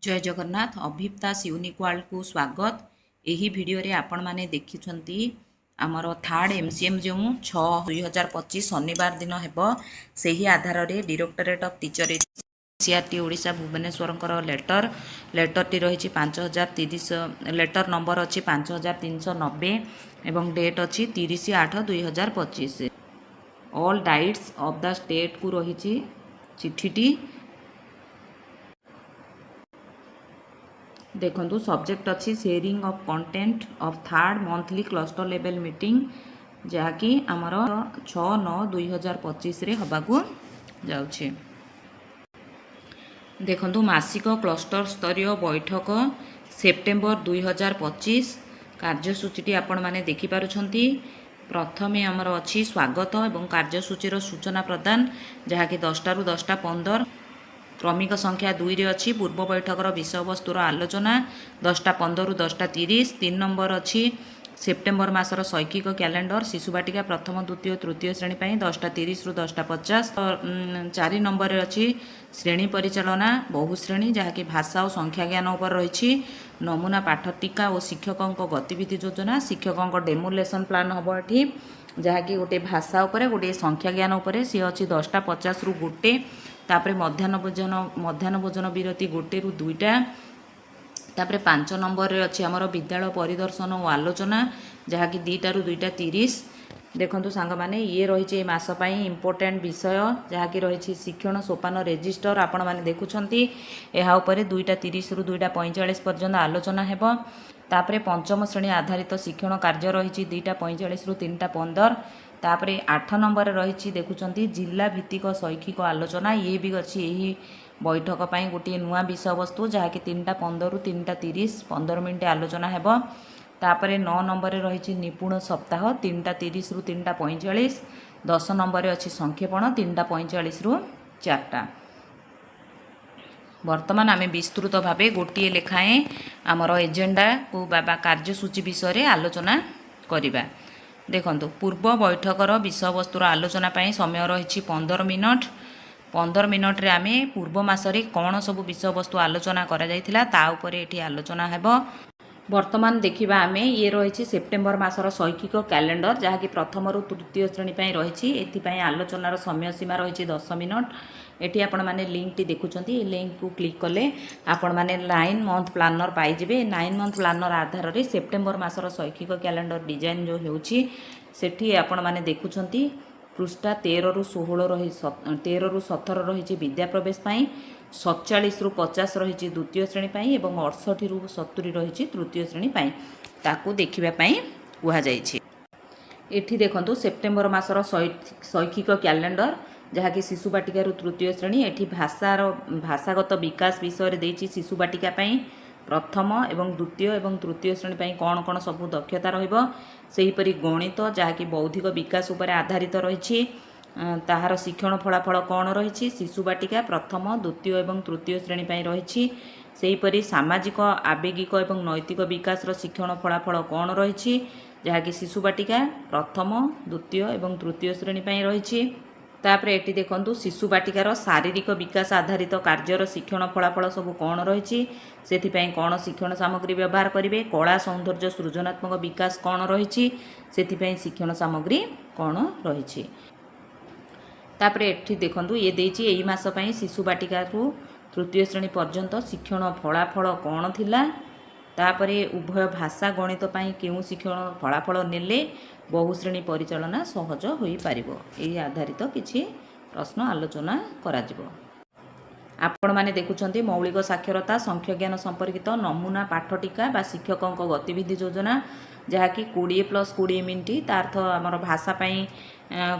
जय Jagannath अभिप्तास unique world को स्वागत। यही भिडियो रे आपण माने देखिछंती आमर थर्ड एमसीएम जो 6/2025 शनिवार दिन हेबो सेही आधार रे directorate of teacher CRT Odisha Bhubaneswar letter टी रही 5030 लेटर नंबर अच्छी 5390 एवं डेट अच्छी 30/8/2025 all diets of the state को रही चिठीटी देखो सब्जेक्ट अच्छी sharing of content of third monthly cluster level meeting जहाँकि आमर 6/9/2025 हवाकू जाउछे। देखो मासिक क्लस्टर स्तरीय बैठक सेप्टेम्बर 2025 कार्यसूची आपण माने देखि पारुछंती। प्रथमे आमर अच्छी स्वागत एवं कार्यसूचीर सूचना प्रदान जहाँकि 10 ରୁ 10:15 क्रमिक संख्या 2 रे अच्छी पूर्व बैठकर विषय वस्तुर आलोचना 10:15 ରୁ 10:30। 3 नंबर अच्छी सेप्टेम्बर मासर शैक्षिक कैलेंडर शिशुबाटिका प्रथम द्वितीय तृतीय श्रेणी 10:30 ରୁ 10:50। 4 नंबर अच्छी श्रेणी परिचालना बहुश्रेणी जहाँकि भाषा और संख्या ज्ञान उपर रही नमूना पाठटिका और शिक्षकों गतिविधि योजना शिक्षकों डेमो लेसन प्लान हम ये जहाँकि गोटे भाषा उपर गोटे संख्या ज्ञान उपर सी अच्छी 10:50 ରୁ 1। तापरे मध्याह्न भोजन विरति 1 ରୁ 2टा। तापरे 5 नंबर रे अच्छी आमर विद्यालय परिदर्शन और आलोचना जहाँकि 2टा ରୁ 2:30। देखंतु सांग माने ये रही मास पई इम्पोर्टेंट विषय जहाँकि रही शिक्षण सोपान रेजिस्टर आपण माने देखुछंती एहा उपरे 2:30 ରୁ 2:45 पर्यंत आलोचना हेबो। तापरे पंचम श्रेणी आधारित शिक्षण कार्य रही 2:45 ରୁ 3:15। तापरे 8 नंबर रही देखुंत जिला भित्तिक शैक्षिक आलोचना ये भी अच्छी यही बैठक पर गोटे नुआ विषय वस्तु जहाँकि 3:15 ରୁ 3:30 15 मिनट आलोचना हेबो। तापरे 9 नंबर रही निपुण सप्ताह 3:30 ରୁ 3:45। 10 नंबर अच्छी संक्षेपण 3:45 ରୁ 4टा। वर्तमान आम विस्तृत भाव गोटे लेखाएं आमर एजेंडा को बाबा कार्यसूची विषय आलोचना करिबा। देखंतु पूर्व बैठकर विषय वस्तुर आलोचना पाई समय रही 15 मिनट। 15 मिनट रे आमे पूर्व मासरे कौन सब विषय वस्तु आलोचना करा जायथिला ता उपरे एठी आलोचना हेबो। वर्तमान देखिबा आमे ये रही सेप्टेम्बर मासर शैक्षिक कैलेंडर जहाँकि प्रथम ରୁ तृतीय श्रेणी पाई रही एथि पाई आलोचनार समय सीमा रही 10 मिनट। एठी आपण माने लिंक टी देखुचंती ए लिंक को क्लिक कले आपण माने 9 मंथ प्लानर पाई जिवे। 9 मंथ प्लानर आधार रे सेप्टेम्बर मासर शैक्षिक कैलेंडर डिजाइन जो हेउची सेठी आपण माने देखुचंती पृष्ठा 13 ରୁ 16 रही 13 ରୁ 17 रही विद्या प्रवेश पाई 47 ରୁ 50 रही द्वितीय श्रेणी पाई एवं 68 ରୁ 70 रही तृतीय श्रेणी पाई ताकू देखिबा पाई कुहा जायछि। एठी देखंतु सेप्टेम्बर मासर शैक्षिक कैलेंडर जहाँकि शिशुबाटिका रू तृतीय श्रेणी एठी भाषागत विकास विषय देछि शिशुबाटिका पाई प्रथम एवं द्वितीय एवं तृतीय श्रेणी पाई कौन कौन सबू दक्षता रहिबो सेहीपरि गणित जहाँकि बौद्धिक विकास उपर आधारित रही ताहार शिक्षण फलाफल कौन रही शिशुबाटिका प्रथम द्वितीय एवं तृतीय श्रेणी पाई रही सेहीपरि सामाजिक आवेगिक एवं नैतिक विकास शिक्षण फलाफल कौन रही जहाँकि शिशुबाटिका प्रथम द्वितीय एवं तृतीय श्रेणी पाई रही। तापरे एटी देखंतु शिशुबाटिकार शारीरिक विकास आधारित कार्यर शिक्षण फलाफल सब कौन रही से कौन शिक्षण सामग्री व्यवहार करेंगे कला सौंदर्य सृजनात्मक विकास कौन रही से शिक्षण सामग्री कौन रही। तापरे एठी देखंतु ये देछि एई मास पई शिशुबाटिका रू तृतीय श्रेणी पर्यंत शिक्षण फलाफल कौन थिला। तापरे उभय भाषा गणित पाई केउ शिक्षण फलाफल नेले बहुश्रेणी परिचालना सहज होई पारिबो एई आधारित किछि प्रश्न आलोचना करा जिवो। आपण माने देखुछंती मौलिक साक्षरता संख्या ज्ञान संपर्कित नमूना पाठटिका बा शिक्षकों गतिविधि योजना जहाँकि 20+20 मिनिट तार्थ आमर भाषा पाई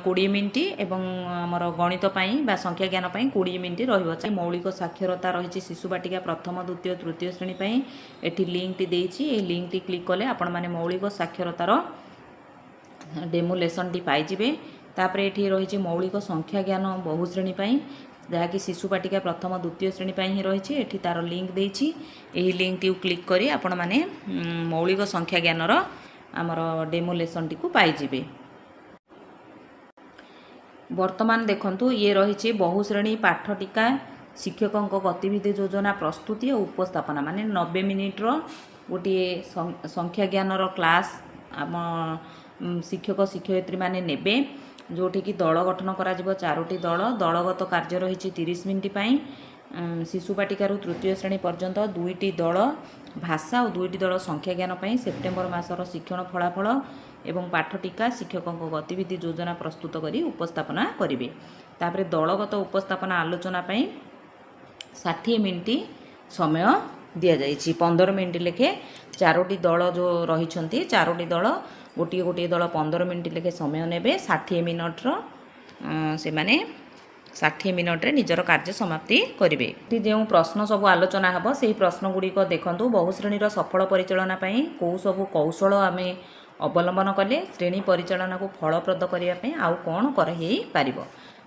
20 मिनिट एवं आमर गणित पाई बा संख्या ज्ञान पाई 20 मिनिट रहिबो। मौलिक साक्षरता रही शिशुबाटिका प्रथम द्वितीय तृतीय श्रेणी पाई एठी लिंक टी देछि ए लिंक टी क्लिक कले आपण माने मौलिक साक्षरतार डेमो लेसन टी पाई जिवे। तापरे एठी रही मौलिक संख्या ज्ञान बहुश्रेणी पाई जहाँकि शिशुबाटिका प्रथम द्वितीय श्रेणी पाई ही रही एठी तार लिंक देछि एही लिंक टी क्लिक करी आपण माने मौलिक संख्या ज्ञानर आमर डेमो लेसन टी को पाई जिवे। वर्तमान देखंतु ये रही बहुश्रेणी पाठटिका ଶିକ୍ଷକଙ୍କ ଗତିବିଧି ଯୋଜନା ପ୍ରସ୍ତୁତି ଓ ଉପସ୍ଥାପନା ମାନେ 90 ମିନିଟ୍ର ଗୋଟିଏ ସଂଖ୍ୟା ଜ୍ଞାନର କ୍ଲାସ୍ ଆମ ଶିକ୍ଷକ ଶିକ୍ଷୟିତ୍ରୀ ମାନେ ନେବେ, ଯେଉଁଠିକି ଦଳ ଗଠନ କରାଯିବ 4ଟି ଦଳ। ଦଳଗତ କାର୍ଯ୍ୟ ରହିଛି 30 ମିନିଟ୍ ପାଇଁ। ଶିଶୁ ବାଟିକାରୁ ତୃତୀୟ ଶ୍ରେଣୀ ପର୍ଯ୍ୟନ୍ତ 2ଟି ଦଳ ଭାଷା ଓ 2ଟି ଦଳ ସଂଖ୍ୟା ଜ୍ଞାନ ପାଇଁ ସେପ୍ଟେମ୍ବର ମାସର ଶିକ୍ଷଣ ଫଳାଫଳ ଏବଂ ପାଠ ଟୀକା ଶିକ୍ଷକଙ୍କ ଗତିବିଧି ଯୋଜନା ପ୍ରସ୍ତୁତ କରି ଉପସ୍ଥାପନା କରିବେ। ତାପରେ ଦଳଗତ ଉପସ୍ଥାପନା ଆଲୋଚନା ପାଇଁ 60 ମିନିଟ୍ ସମୟ ଦିଆଯାଇଛି। 15 ମିନିଟ୍ ଲେଖେ 4ଟି ଦଳ ଯେଉଁ ରହିଛନ୍ତି 4ଟି ଦଳ ଗୋଟିଏ ଗୋଟିଏ ଦଳ 15 ମିନିଟ୍ ଲେଖେ ସମୟ ନେବେ। 60 ମିନିଟ୍ର ସେମାନେ 60 ମିନିଟ୍ରେ ନିଜର କାର୍ଯ୍ୟ ସମାପ୍ତି କରିବେ। ଏଠି ଯେଉଁ ପ୍ରଶ୍ନ ସବୁ ଆଲୋଚନା ହେବ ସେହି ପ୍ରଶ୍ନ ଗୁଡ଼ିକ ଦେଖନ୍ତୁ। ବହୁ ଶ୍ରେଣୀର ସଫଳ ପରିଚାଳନା ପାଇଁ କେଉଁ ସବୁ କୌଶଳ ଆମେ ଅବଲମ୍ବନ କଲେ ଶ୍ରେଣୀ ପରିଚାଳନାକୁ ଫଳପ୍ରଦ କରିବା ପାଇଁ ଆଉ କ'ଣ କରାଯାଇପାରିବ।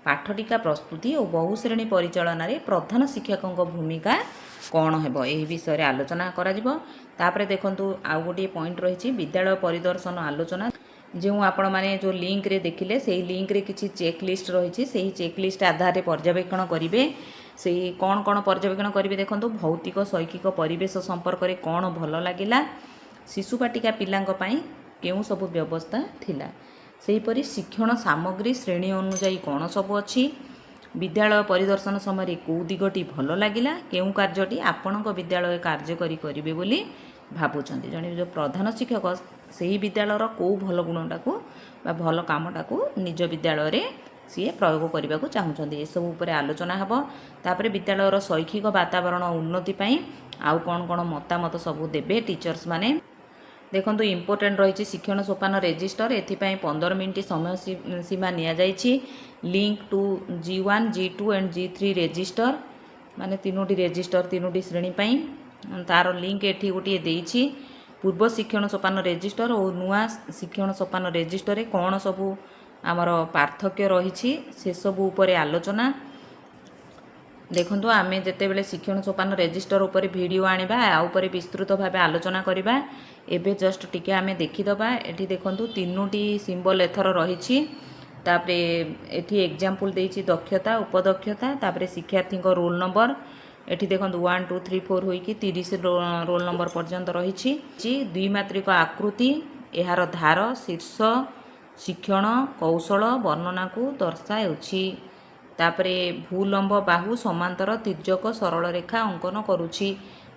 ପାଠ ଟୀକା ପ୍ରସ୍ତୁତି ଓ ବହୁ ଶ୍ରେଣୀ ପରିଚାଳନାରେ ପ୍ରଧାନ ଶିକ୍ଷକଙ୍କ ଭୂମିକା କ'ଣ ହେବ ଏହି ବିଷୟରେ ଆଲୋଚନା କରାଯିବ। ତାପରେ ଦେଖନ୍ତୁ ଆଉ ଗୋଟିଏ ପଏଣ୍ଟ ରହିଛି ବିଦ୍ୟାଳୟ ପରିଦର୍ଶନ ଆଲୋଚନା। ଯେଉଁ ଆପଣମାନେ ଯେଉଁ ଲିଙ୍କରେ ଦେଖିଲେ ସେହି ଲିଙ୍କରେ କିଛି ଚେକ୍ ଲିଷ୍ଟ ରହିଛି, ସେହି ଚେକ୍ ଲିଷ୍ଟ ଆଧାରରେ ପର୍ଯ୍ୟବେକ୍ଷଣ କରିବେ। ସେହି କ'ଣ କ'ଣ ପର୍ଯ୍ୟବେକ୍ଷଣ କରିବେ ଦେଖନ୍ତୁ। ଭୌତିକ ଶୈକ୍ଷିକ ପରିବେଶ ସମ୍ପର୍କରେ କ'ଣ ଭଲ ଲାଗିଲା, ଶିଶୁ ବାଟିକା ପିଲାଙ୍କ ପାଇଁ କେଉଁ ସବୁ ବ୍ୟବସ୍ଥା ଥିଲା, ସେହିପରି ଶିକ୍ଷଣ ସାମଗ୍ରୀ ଶ୍ରେଣୀ ଅନୁଯାୟୀ କ'ଣ ସବୁ ଅଛି, ବିଦ୍ୟାଳୟ ପରିଦର୍ଶନ ସମୟରେ କେଉଁ ଦିଗଟି ଭଲ ଲାଗିଲା, କେଉଁ କାର୍ଯ୍ୟଟି ଆପଣଙ୍କ ବିଦ୍ୟାଳୟ କାର୍ଯ୍ୟକାରୀ କରିବେ ବୋଲି ଭାବୁଛନ୍ତି। ଜଣେ ଯେଉଁ ପ୍ରଧାନ ଶିକ୍ଷକ ସେହି ବିଦ୍ୟାଳୟର କେଉଁ ଭଲ ଗୁଣଟାକୁ ବା ଭଲ କାମଟାକୁ ନିଜ ବିଦ୍ୟାଳୟରେ ସିଏ ପ୍ରୟୋଗ କରିବାକୁ ଚାହୁଁଛନ୍ତି, ଏସବୁ ଉପରେ ଆଲୋଚନା ହେବ। ତାପରେ ବିଦ୍ୟାଳୟର ଶୈକ୍ଷିକ ବାତାବରଣ ଉନ୍ନତି ପାଇଁ ଆଉ କ'ଣ କ'ଣ ମତାମତ ସବୁ ଦେବେ ଟିଚର୍ସ ମାନେ। ଦେଖନ୍ତୁ ଇମ୍ପୋର୍ଟାଣ୍ଟ ରହିଛି ଶିକ୍ଷଣ ସୋପାନ ରେଜିଷ୍ଟର। ଏଥିପାଇଁ 15 ମିନିଟ୍ ସମୟ ସୀମା ନିଆଯାଇଛି। Link two G1 G2 and G3 register ମାନେ 3ଟି ରେଜିଷ୍ଟର 3ଟି ଶ୍ରେଣୀ ପାଇଁ ତାର ଲିଙ୍କ ଏଠି ଗୋଟିଏ ଦେଇଛି। ପୂର୍ବ ଶିକ୍ଷଣ ସୋପାନ ରେଜିଷ୍ଟର ଓ ନୂଆ ଶିକ୍ଷଣ ସୋପାନ ରେଜିଷ୍ଟରରେ କ'ଣ ସବୁ ଆମର ପାର୍ଥକ୍ୟ ରହିଛି ସେସବୁ ଉପରେ ଆଲୋଚନା। ଦେଖନ୍ତୁ ଆମେ ଯେତେବେଳେ ଶିକ୍ଷଣ ସୋପାନ ରେଜିଷ୍ଟର ଉପରେ ଭିଡ଼ିଓ ଆଣିବା ଆ ଉପରେ ବିସ୍ତୃତ ଭାବେ ଆଲୋଚନା କରିବା। ଏବେ ଜଷ୍ଟ ଟିକେ ଆମେ ଦେଖିଦେବା। ଏଠି ଦେଖନ୍ତୁ 3ଟି ସିମ୍ବଲ ଏଥର ରହିଛି। ତାପରେ ଏଠି ଏକ୍ଜାମ୍ପଲ୍ ଦେଇଛି ଦକ୍ଷତା ଉପଦକ୍ଷତା, ତାପରେ ଶିକ୍ଷାର୍ଥୀଙ୍କ ରୋଲ୍ ନମ୍ବର। ଏଠି ଦେଖନ୍ତୁ 1 2 3 4 ହୋଇକି 30 ରୋଲ୍ ନମ୍ବର ପର୍ଯ୍ୟନ୍ତ ରହିଛି। ଦ୍ୱିମାତ୍ରିକ ଆକୃତି, ଏହାର ଧାର ଶୀର୍ଷ ଶିକ୍ଷଣ କୌଶଳ ବର୍ଣ୍ଣନାକୁ ଦର୍ଶାଉଛି। ତାପରେ ଭୂଲମ୍ବ ବାହୁ ସମାନ୍ତର ତିର୍ଯ୍ୟକ ସରଳ ରେଖା ଅଙ୍କନ କରୁଛି।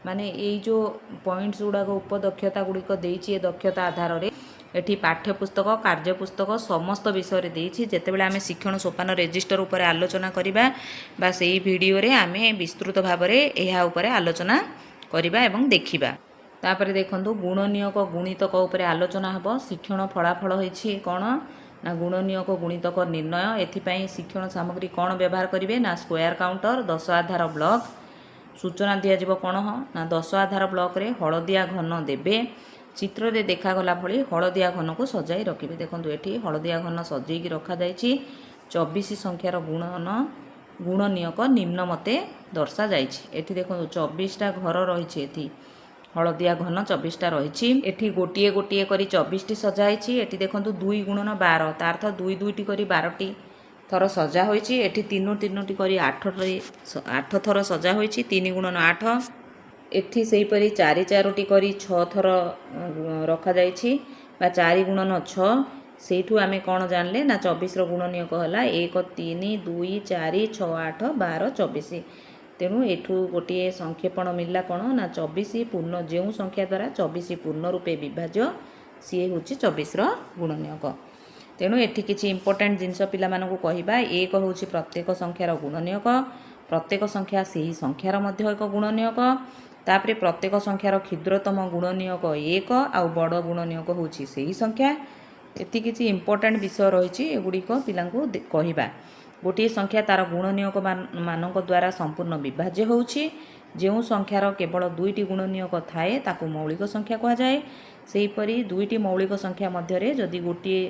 ମାନେ ଏଇ ଯେଉଁ ପଏଣ୍ଟସ୍ ଗୁଡ଼ାକ ଉପଦକ୍ଷତା ଗୁଡ଼ିକ ଦେଇଛି ଏ ଦକ୍ଷତା ଆଧାରରେ ଏଠି ପାଠ୍ୟପୁସ୍ତକ କାର୍ଯ୍ୟପୁସ୍ତକ ସମସ୍ତ ବିଷୟରେ ଦେଇଛି। ଯେତେବେଳେ ଆମେ ଶିକ୍ଷଣ ସୋପାନ ରେଜିଷ୍ଟର ଉପରେ ଆଲୋଚନା କରିବା ବା ସେଇ ଭିଡ଼ିଓରେ ଆମେ ବିସ୍ତୃତ ଭାବରେ ଏହା ଉପରେ ଆଲୋଚନା କରିବା ଏବଂ ଦେଖିବା। ତାପରେ ଦେଖନ୍ତୁ ଗୁଣନୀୟକ ଗୁଣିତକ ଉପରେ ଆଲୋଚନା ହେବ। ଶିକ୍ଷଣ ଫଳାଫଳ ହୋଇଛି କ'ଣ ନା ଗୁଣନୀୟକ ଗୁଣିତକ ନିର୍ଣ୍ଣୟ। ଏଥିପାଇଁ ଶିକ୍ଷଣ ସାମଗ୍ରୀ କ'ଣ ବ୍ୟବହାର କରିବେ ନା ସ୍କୋୟାର କାଉଣ୍ଟର 10 ଆଧାର ବ୍ଲକ। ସୂଚନା ଦିଆଯିବ କ'ଣ ନା 10 ଆଧାର ବ୍ଲକରେ ହଳଦିଆ ଘନ ଦେବେ। ଚିତ୍ରରେ ଦେଖାଗଲା ଭଳି ହଳଦିଆ ଘନକୁ ସଜାଇ ରଖିବେ। ଦେଖନ୍ତୁ ଏଠି ହଳଦିଆ ଘନ ସଜେଇକି ରଖାଯାଇଛି। 24 ସଂଖ୍ୟାର ଗୁଣନୀୟକ ନିମ୍ନ ମତେ ଦର୍ଶାଯାଇଛି। ଏଠି ଦେଖନ୍ତୁ 24ଟା ଘର ରହିଛି। ଏଠି ହଳଦିଆ ଘନ 24ଟା ରହିଛି। ଏଠି ଗୋଟିଏ ଗୋଟିଏ କରି 24ଟି ସଜା ହେଇଛି। ଏଠି ଦେଖନ୍ତୁ 2 ଗୁଣନ 12 ତାର ଅର୍ଥ 2 2ଟି କରି 12ଟି ଥର ସଜା ହୋଇଛି। ଏଠି 3 3ଟି କରି 8 ଥର ସଜା ହୋଇଛି। 3 ଗୁଣନ 8। ଏଠି ସେହିପରି 4 4ଟି କରି 6 ଥର ରଖାଯାଇଛି ବା 4 ଗୁଣନ 6। ସେଇଠୁ ଆମେ କ'ଣ ଜାଣିଲେ ନା 24ର ଗୁଣନୀୟକ ହେଲା 1 3 2 4 6 8 12 24। ତେଣୁ ଏଠୁ ଗୋଟିଏ ସଂକ୍ଷେପଣ ମିଳିଲା କ'ଣ ନା 24 ପୂର୍ଣ୍ଣ ଯେଉଁ ସଂଖ୍ୟା ଦ୍ୱାରା 24 ପୂର୍ଣ୍ଣ ରୂପେ ବିଭାଜ୍ୟ ସିଏ ହେଉଛି 24ର ଗୁଣନୀୟକ। ତେଣୁ ଏଠି କିଛି ଇମ୍ପୋର୍ଟାଣ୍ଟ ଜିନିଷ ପିଲାମାନଙ୍କୁ କହିବା। 1 ହେଉଛି ପ୍ରତ୍ୟେକ ସଂଖ୍ୟାର ଗୁଣନୀୟକ, ପ୍ରତ୍ୟେକ ସଂଖ୍ୟା ସେହି ସଂଖ୍ୟାର ମଧ୍ୟ ଏକ ଗୁଣନୀୟକ। ତାପରେ ପ୍ରତ୍ୟେକ ସଂଖ୍ୟାର କ୍ଷୁଦ୍ରତମ ଗୁଣନୀୟକ 1 ଆଉ ବଡ଼ ଗୁଣନୀୟକ ହେଉଛି ସେହି ସଂଖ୍ୟା। ଏତିକି କିଛି ଇମ୍ପୋର୍ଟାଣ୍ଟ ବିଷୟ ରହିଛି, ଏଗୁଡ଼ିକ ପିଲାଙ୍କୁ କହିବା। ଗୋଟିଏ ସଂଖ୍ୟା ତା'ର ଗୁଣନୀୟକ ମାନଙ୍କ ଦ୍ୱାରା ସମ୍ପୂର୍ଣ୍ଣ ବିଭାଜ୍ୟ ହେଉଛି। ଯେଉଁ ସଂଖ୍ୟାର କେବଳ 2ଟି ଗୁଣନୀୟକ ଥାଏ ତାକୁ ମୌଳିକ ସଂଖ୍ୟା କୁହାଯାଏ। ସେହିପରି 2ଟି ମୌଳିକ ସଂଖ୍ୟା ମଧ୍ୟରେ ଯଦି ଗୋଟିଏ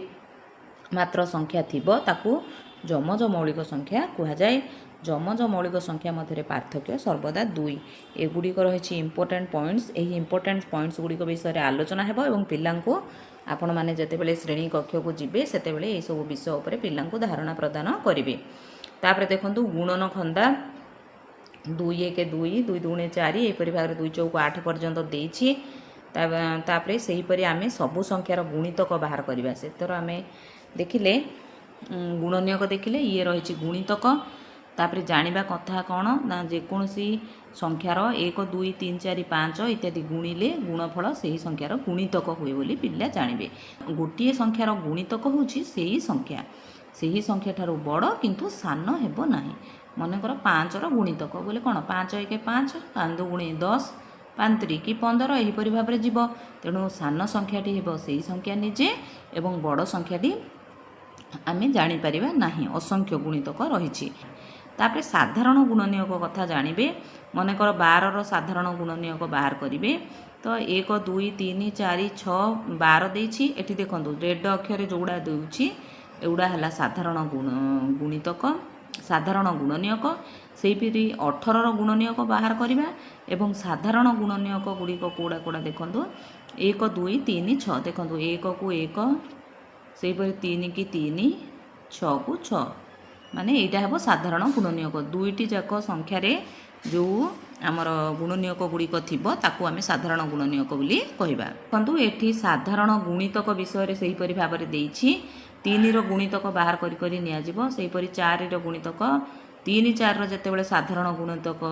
ମାତ୍ର ସଂଖ୍ୟା ଥିବ ତାକୁ ଯମଜ ମୌଳିକ ସଂଖ୍ୟା କୁହାଯାଏ। ଯମଜ ମୌଳିକ ସଂଖ୍ୟା ମଧ୍ୟରେ ପାର୍ଥକ୍ୟ ସର୍ବଦା 2। ଏଗୁଡ଼ିକ ରହିଛି ଇମ୍ପୋର୍ଟାଣ୍ଟ ପଏଣ୍ଟସ୍। ଏହି ଇମ୍ପୋର୍ଟାଣ୍ଟ ପଏଣ୍ଟସ୍ ଗୁଡ଼ିକ ବିଷୟରେ ଆଲୋଚନା ହେବ ଏବଂ ପିଲାଙ୍କୁ ଆପଣମାନେ ଯେତେବେଳେ ଶ୍ରେଣୀ କକ୍ଷକୁ ଯିବେ ସେତେବେଳେ ଏହିସବୁ ବିଷୟ ଉପରେ ପିଲାଙ୍କୁ ଧାରଣା ପ୍ରଦାନ କରିବେ। ତାପରେ ଦେଖନ୍ତୁ ଗୁଣନ ଖନ୍ଦା ଦୁଇ ଏକ ଦୁଇ, ଦୁଇ ଦୁଗୁଣେ ଚାରି, ଏପରି ଭାବରେ 2 ଚଉକୁ 8 ପର୍ଯ୍ୟନ୍ତ ଦେଇଛି। ତାପରେ ସେହିପରି ଆମେ ସବୁ ସଂଖ୍ୟାର ଗୁଣିତକ ବାହାର କରିବା। ସେଥିର ଆମେ ଦେଖିଲେ ଗୁଣନୀୟକ ଦେଖିଲେ ଇଏ ରହିଛି ଗୁଣିତକ। ତାପରେ ଜାଣିବା କଥା କ'ଣ ନା ଯେକୌଣସି ସଂଖ୍ୟାର 1 2 3 4 5 ଇତ୍ୟାଦି ଗୁଣିଲେ ଗୁଣଫଳ ସେହି ସଂଖ୍ୟାର ଗୁଣିତକ ହୁଏ ବୋଲି ପିଲା ଜାଣିବେ। ଗୋଟିଏ ସଂଖ୍ୟାର ଗୁଣିତକ ହେଉଛି ସେହି ସଂଖ୍ୟାଠାରୁ ବଡ଼ କିନ୍ତୁ ସାନ ହେବ ନାହିଁ। ମନେକର 5ର ଗୁଣିତକ ବୋଲେ କ'ଣ 5 1 5, 5 2 10, 5 3 15 ଏହିପରି ଭାବରେ ଯିବ। ତେଣୁ ସାନ ସଂଖ୍ୟାଟି ହେବ ସେହି ସଂଖ୍ୟା ନିଜେ ଏବଂ ବଡ଼ ସଂଖ୍ୟାଟି ଆମେ ଜାଣିପାରିବା ନାହିଁ। ଅସଂଖ୍ୟ ଗୁଣିତକ ରହିଛି। ତାପରେ ସାଧାରଣ ଗୁଣନୀୟକ କଥା ଜାଣିବେ। ମନେକର 12ର ସାଧାରଣ ଗୁଣନୀୟକ ବାହାର କରିବେ। ତ 1 2 3 4 6 12 ଦେଇଛି। ଏଠି ଦେଖନ୍ତୁ ରେଡ୍ ଅକ୍ଷରରେ ଯେଉଁଗୁଡ଼ା ଦେଉଛି ଏଗୁଡ଼ା ହେଲା ସାଧାରଣ ଗୁଣିତକ, ସାଧାରଣ ଗୁଣନୀୟକ। ସେହିପରି 18ର ଗୁଣନୀୟକ ବାହାର କରିବା ଏବଂ ସାଧାରଣ ଗୁଣନୀୟକ ଗୁଡ଼ିକ କେଉଁଡ଼ା ଦେଖନ୍ତୁ 1 2 3 6 ଦେଖନ୍ତୁ 1କୁ 1, ସେହିପରି 3 କି 3, 6କୁ 6 ମାନେ ଏଇଟା ହେବ ସାଧାରଣ ଗୁଣନୀୟକ। ଦୁଇଟି ଯାକ ସଂଖ୍ୟାରେ ଯେଉଁ ଆମର ଗୁଣନୀୟକ ଗୁଡ଼ିକ ଥିବ ତାକୁ ଆମେ ସାଧାରଣ ଗୁଣନୀୟକ ବୋଲି କହିବା। ଦେଖନ୍ତୁ ଏଠି ସାଧାରଣ ଗୁଣିତକ ବିଷୟରେ ସେହିପରି ଭାବରେ ଦେଇଛି। 3ର ଗୁଣିତକ ବାହାର କରି ନିଆଯିବ। ସେହିପରି 4ର ଗୁଣିତକ 3 4ର ଯେତେବେଳେ ସାଧାରଣ ଗୁଣିତକ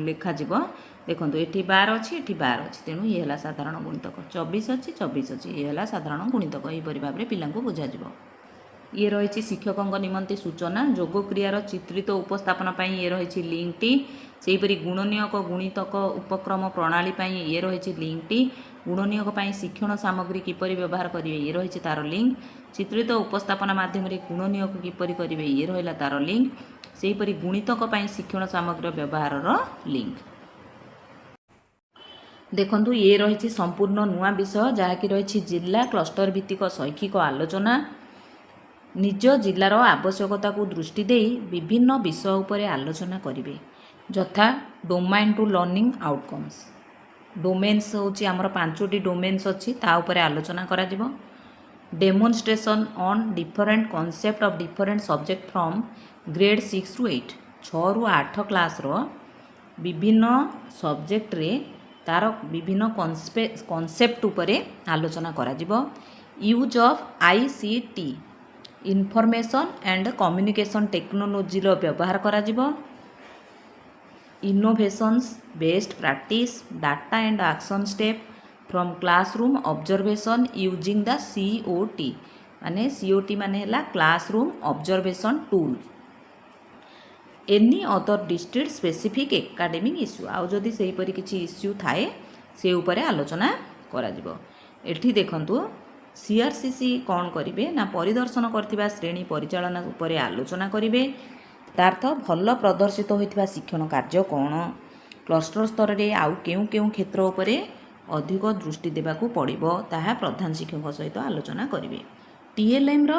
ଲେଖାଯିବ ଦେଖନ୍ତୁ ଏଠି 12 ଅଛି, ଏଠି 12 ଅଛି, ତେଣୁ ଇଏ ହେଲା ସାଧାରଣ ଗୁଣିତକ। 24 ଅଛି, 24 ଅଛି, ଇଏ ହେଲା ସାଧାରଣ ଗୁଣିତକ। ଏହିପରି ଭାବରେ ପିଲାଙ୍କୁ ବୁଝାଯିବ। ଇଏ ରହିଛି ଶିକ୍ଷକଙ୍କ ନିମନ୍ତେ ସୂଚନା। ଯୋଗ କ୍ରିୟାର ଚିତ୍ରିତ ଉପସ୍ଥାପନ ପାଇଁ ଇଏ ରହିଛି ଲିଙ୍କଟି। ସେହିପରି ଗୁଣନୀୟକ ଗୁଣିତକ ଉପକ୍ରମ ପ୍ରଣାଳୀ ପାଇଁ ଇଏ ରହିଛି ଲିଙ୍କଟି। ଗୁଣନୀୟକ ପାଇଁ ଶିକ୍ଷଣ ସାମଗ୍ରୀ କିପରି ବ୍ୟବହାର କରିବେ ଇଏ ରହିଛି ତାର ଲିଙ୍କ। ଚିତ୍ରିତ ଉପସ୍ଥାପନା ମାଧ୍ୟମରେ ଗୁଣନୀୟକ କିପରି କରିବେ ଇଏ ରହିଲା ତାର ଲିଙ୍କ। ସେହିପରି ଗୁଣିତକ ପାଇଁ ଶିକ୍ଷଣ ସାମଗ୍ରୀ ବ୍ୟବହାରର ଲିଙ୍କ। ଦେଖନ୍ତୁ ଇଏ ରହିଛି ସମ୍ପୂର୍ଣ୍ଣ ନୂଆ ବିଷୟ ଯାହାକି ରହିଛି ଜିଲ୍ଲା କ୍ଲଷ୍ଟର ଭିତ୍ତିକ ଶୈକ୍ଷିକ ଆଲୋଚନା। ନିଜ ଜିଲ୍ଲାର ଆବଶ୍ୟକତାକୁ ଦୃଷ୍ଟି ଦେଇ ବିଭିନ୍ନ ବିଷୟ ଉପରେ ଆଲୋଚନା କରିବେ, ଯଥା domain to learning outcomes. Domains ହେଉଛି ଆମର 5ଟି ଡୋମେନ୍ସ ଅଛି, ତା ଉପରେ ଆଲୋଚନା କରାଯିବ। Demonstration on different concept of different subject from grade 6 ରୁ 8, 6ରୁ 8 କ୍ଲାସ୍ର ବିଭିନ୍ନ ସବଜେକ୍ଟରେ ତାର ବିଭିନ୍ନ କନସେପ୍ଟ ଉପରେ ଆଲୋଚନା କରାଯିବ। Use of ICT information and communication ଟେକ୍ନୋଲୋଜିର ବ୍ୟବହାର କରାଯିବ। Innovations based practice data and action step from classroom observation using the COT ମାନେ COT ମାନେ ହେଲା classroom observation tool. Any other district specific academic issue, ଆଉ ଯଦି ସେହିପରି କିଛି ଇସ୍ୟୁ ଥାଏ ସେ ଉପରେ ଆଲୋଚନା କରାଯିବ। ଏଠି ଦେଖନ୍ତୁ CRCC କ'ଣ କରିବେ ନା ପରିଦର୍ଶନ କରିଥିବା ଶ୍ରେଣୀ ପରିଚାଳନା ଉପରେ ଆଲୋଚନା କରିବେ। ତାର୍ଥ ଭଲ ପ୍ରଦର୍ଶିତ ହୋଇଥିବା ଶିକ୍ଷଣ କାର୍ଯ୍ୟ କ'ଣ, କ୍ଲଷ୍ଟର ସ୍ତରରେ ଆଉ କେଉଁ କ୍ଷେତ୍ର ଉପରେ ଅଧିକ ଦୃଷ୍ଟି ଦେବାକୁ ପଡ଼ିବ ତାହା ପ୍ରଧାନ ଶିକ୍ଷକଙ୍କ ସହିତ ଆଲୋଚନା କରିବେ। TLMର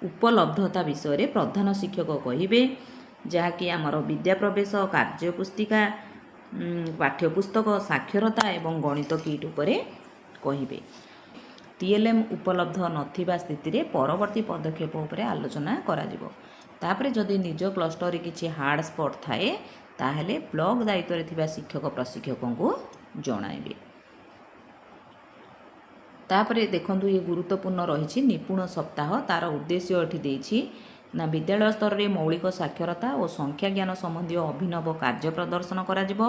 ଉପଲବ୍ଧତା ବିଷୟରେ ପ୍ରଧାନ ଶିକ୍ଷକ କହିବେ, ଯାହାକି ଆମର ବିଦ୍ୟାପ୍ରବେଶ, କାର୍ଯ୍ୟପୁସ୍ତିକା, ପାଠ୍ୟପୁସ୍ତକ, ସାକ୍ଷରତା ଏବଂ ଗଣିତ କିଟ୍ ଉପରେ କହିବେ। TLM ଉପଲବ୍ଧ ନଥିବା ସ୍ଥିତିରେ ପରବର୍ତ୍ତୀ ପଦକ୍ଷେପ ଉପରେ ଆଲୋଚନା କରାଯିବ। ତାପରେ ଯଦି ନିଜ କ୍ଲଷ୍ଟରରେ କିଛି ହାର୍ଡ଼ ସ୍ପଟ୍ ଥାଏ ତାହେଲେ ବ୍ଲକ ଦାୟିତ୍ୱରେ ଥିବା ଶିକ୍ଷକ ପ୍ରଶିକ୍ଷକଙ୍କୁ ଜଣାଇବେ। ତାପରେ ଦେଖନ୍ତୁ ଏ ଗୁରୁତ୍ୱପୂର୍ଣ୍ଣ ରହିଛି ନିପୁଣ ସପ୍ତାହ। ତାର ଉଦ୍ଦେଶ୍ୟ ଏଠି ଦେଇଛି ନା ବିଦ୍ୟାଳୟ ସ୍ତରରେ ମୌଳିକ ସାକ୍ଷରତା ଓ ସଂଖ୍ୟା ଜ୍ଞାନ ସମ୍ବନ୍ଧୀୟ ଅଭିନବ କାର୍ଯ୍ୟ ପ୍ରଦର୍ଶନ କରାଯିବ।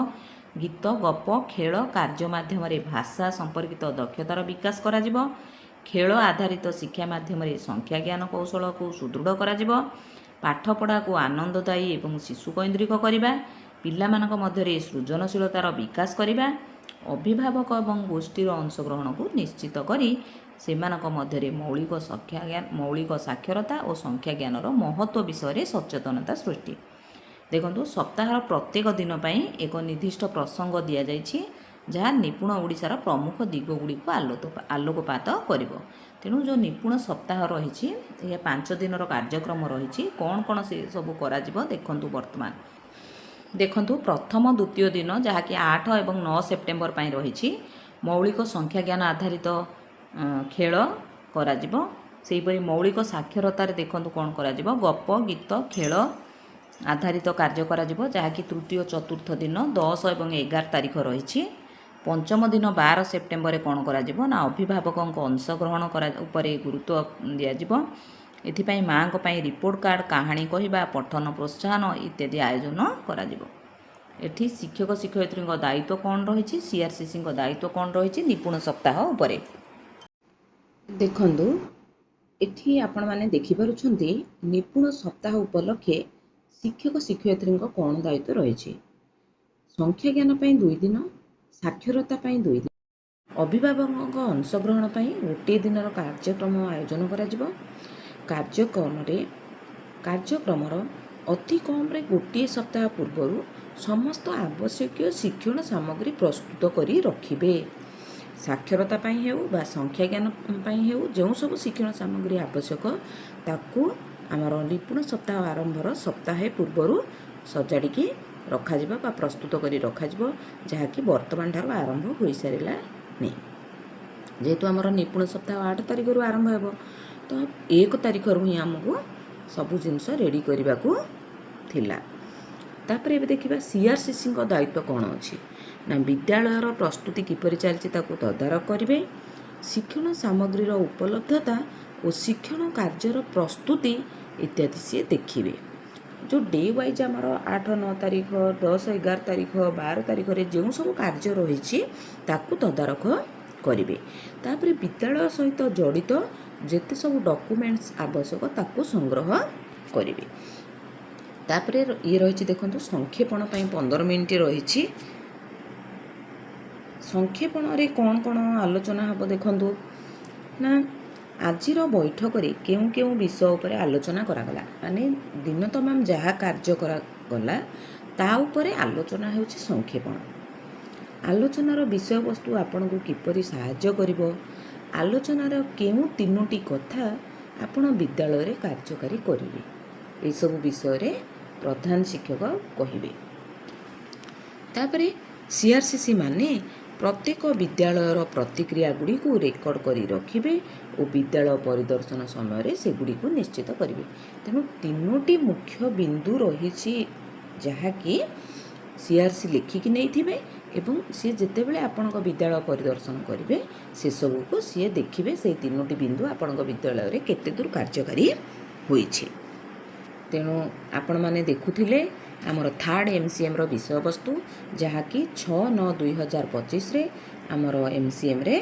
ଗୀତ, ଗପ, ଖେଳ କାର୍ଯ୍ୟ ମାଧ୍ୟମରେ ଭାଷା ସମ୍ପର୍କିତ ଦକ୍ଷତାର ବିକାଶ କରାଯିବ। ଖେଳ ଆଧାରିତ ଶିକ୍ଷା ମାଧ୍ୟମରେ ସଂଖ୍ୟା ଜ୍ଞାନ କୌଶଳକୁ ସୁଦୃଢ଼ କରାଯିବ। ପାଠପଢ଼ାକୁ ଆନନ୍ଦଦାୟୀ ଏବଂ ଶିଶୁକୈନ୍ଦ୍ରିକ କରିବା। ପିଲାମାନଙ୍କ ମଧ୍ୟରେ ସୃଜନଶୀଳତାର ବିକାଶ କରିବା। ଅଭିଭାବକ ଏବଂ ଗୋଷ୍ଠୀର ଅଂଶଗ୍ରହଣକୁ ନିଶ୍ଚିତ କରି ସେମାନଙ୍କ ମଧ୍ୟରେ ମୌଳିକ ସାକ୍ଷରତା ଓ ସଂଖ୍ୟା ଜ୍ଞାନର ମହତ୍ତ୍ୱ ବିଷୟରେ ସଚେତନତା ସୃଷ୍ଟି। ଦେଖନ୍ତୁ ସପ୍ତାହର ପ୍ରତ୍ୟେକ ଦିନ ପାଇଁ ଏକ ନିର୍ଦ୍ଦିଷ୍ଟ ପ୍ରସଙ୍ଗ ଦିଆଯାଇଛି ଯାହା ନିପୁଣ ଓଡ଼ିଶାର ପ୍ରମୁଖ ଦିଗ ଗୁଡ଼ିକୁ ଆଲୋକପାତ କରିବ। ତେଣୁ ଯେଉଁ ନିପୁଣ ସପ୍ତାହ ରହିଛି ଏହା 5 ଦିନର କାର୍ଯ୍ୟକ୍ରମ ରହିଛି। କ'ଣ ସେ ସବୁ କରାଯିବ ଦେଖନ୍ତୁ। ବର୍ତ୍ତମାନ ଦେଖନ୍ତୁ ପ୍ରଥମ ଦ୍ୱିତୀୟ ଦିନ ଯାହାକି 8 ଏବଂ 9 ସେପ୍ଟେମ୍ବର ପାଇଁ ରହିଛି ମୌଳିକ ସଂଖ୍ୟା ଜ୍ଞାନ ଆଧାରିତ ଖେଳ କରାଯିବ। ସେହିପରି ମୌଳିକ ସାକ୍ଷରତାରେ ଦେଖନ୍ତୁ କ'ଣ କରାଯିବ, ଗପ, ଗୀତ, ଖେଳ, आधारित कार्य कराजिबो जहाँकि तृतीय चतुर्थ दिन 10 एवं 11 तारीख रही। पंचम दिन 12 सेप्टेम्बर कौन कराजिबो ना अभिभावकों अंशग्रहण उपरे गुरुत्व दियाजिबो। एथिपाई माँ रिपोर्ट कार्ड कहानी कहवा पठन प्रोत्साहन इत्यादि आयोजन कराजिबो। एठी शिक्षक शिक्षयित्री दायित्व कौन रही सीआरसीसी दायित्व कौन रही निपुण सप्ताह उपरे देखंतु एठी आपण माने देखि पारुछन्ती निपुण सप्ताह उपलक्षे शिक्षक शिक्षयित्री कौन दायित्व रही। संख्या ज्ञान पई 2 दिन, साक्षरता पई 2 दिन, अभिभावक अंशग्रहण पई गोटे दिनर कार्यक्रम आयोजन कराजिबो। कार्यक्रमर अति कम रे गोटे सप्ताह पूर्व समस्त आवश्यक शिक्षण सामग्री प्रस्तुत करी रखिबे। साक्षरता पई हेउ बा संख्या ज्ञान पई हेउ जो सब शिक्षण सामग्री आवश्यक ताकू आमर निपुण सप्ताह आरंभर सप्ताहे पूर्व सजाड़ी रखाजिबा बा प्रस्तुत करी रखाजिबो जहाँकि वर्तमान ठार आरंभ हो सारा नहीं। जेहेतु आमर निपुण सप्ताह 8 तारिख रु आरंभ हेबो तो 1 तारिख रु ही आमको सबु जिनस रेडी करने को थिला। तापर एबे देखिबा सीआरसीसी दायित्व कौन अच्छी ना विद्यालयर प्रस्तुति किपरि चलछि ताकू तदारख करिवे। शिक्षण सामग्रीर उपलब्धता और शिक्षण कार्यर प्रस्तुति इत्यादि सी देखिए। जो डे वाइज आमर 8-9 तारीख 10-11 तारीख 12 तारीख रे जो सब कार्य रही ताकू तदारख करिवे। तापर विद्यालय सहित जड़ित जेते सब डॉक्यूमेंट्स आवश्यक ताकू संग्रह करिवे। तापर ये रही देखो संक्षेपण 15 मिनिट रही। संक्षेपण रे कौन कौन आलोचना हम देखु ना आजिर बैठक रे केउ केउ विषय उपरे आलोचना करागला माने दिन तमाम जहाँ कार्य करागला ता उपरे आलोचना होछि संक्षेपण। आलोचनार विषय वस्तु आपन को किपरि सहाय्य करिवो, आलोचनार केउ 3टी कथा आपण विद्यालय रे कार्यकारी करिवे ए सब विषय रे प्रधान शिक्षक कहिबे। तापरे सीआरसीसी माने प्रत्येक विद्यालयर प्रतिक्रिया गुड़ी को रेकर्ड करी रखिबे और विद्यालय परिदर्शन समय से गुड़ी को निश्चित करिवे। तेणु 3टी मुख्य बिंदु रही जहाँकि सीआरसी लिखिकी नहीं एवं सी जिते बड़े आपण विद्यालय परिदर्शन करेंगे से सब को सी देखिए से 3टी बिंदु आपण विद्यालय रे केते दूर कार्यकारी होइछि। तेणु आपण माने देखुथिले आमर 3rd MCM रो विषय वस्तु जहाँकि 6/9/2025 रे आमर MCM रे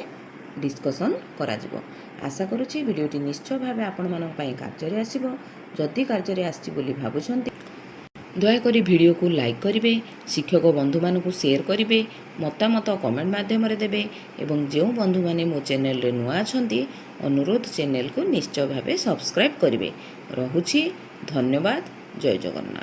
डिस्कसन कराजिबो। आशा करुछि भिडियोटी निश्चय भावे आपण मानक पई कार्य आसीबो। जदि कार्य आछि बोली भाबुछन्ति दयाकोरी भिडियो को लाइक करिवे, शिक्षक बंधु मानकु शेयर करिवे, मतामत कमेंट माध्यम रे देबे एवं जो बंधु माने मो चैनल रे नुआ अछन्ति अनुरोध चैनल को निश्चय भावे सब्सक्राइब करिवे। रहुछि धन्यवाद। जय जगन्नाथ।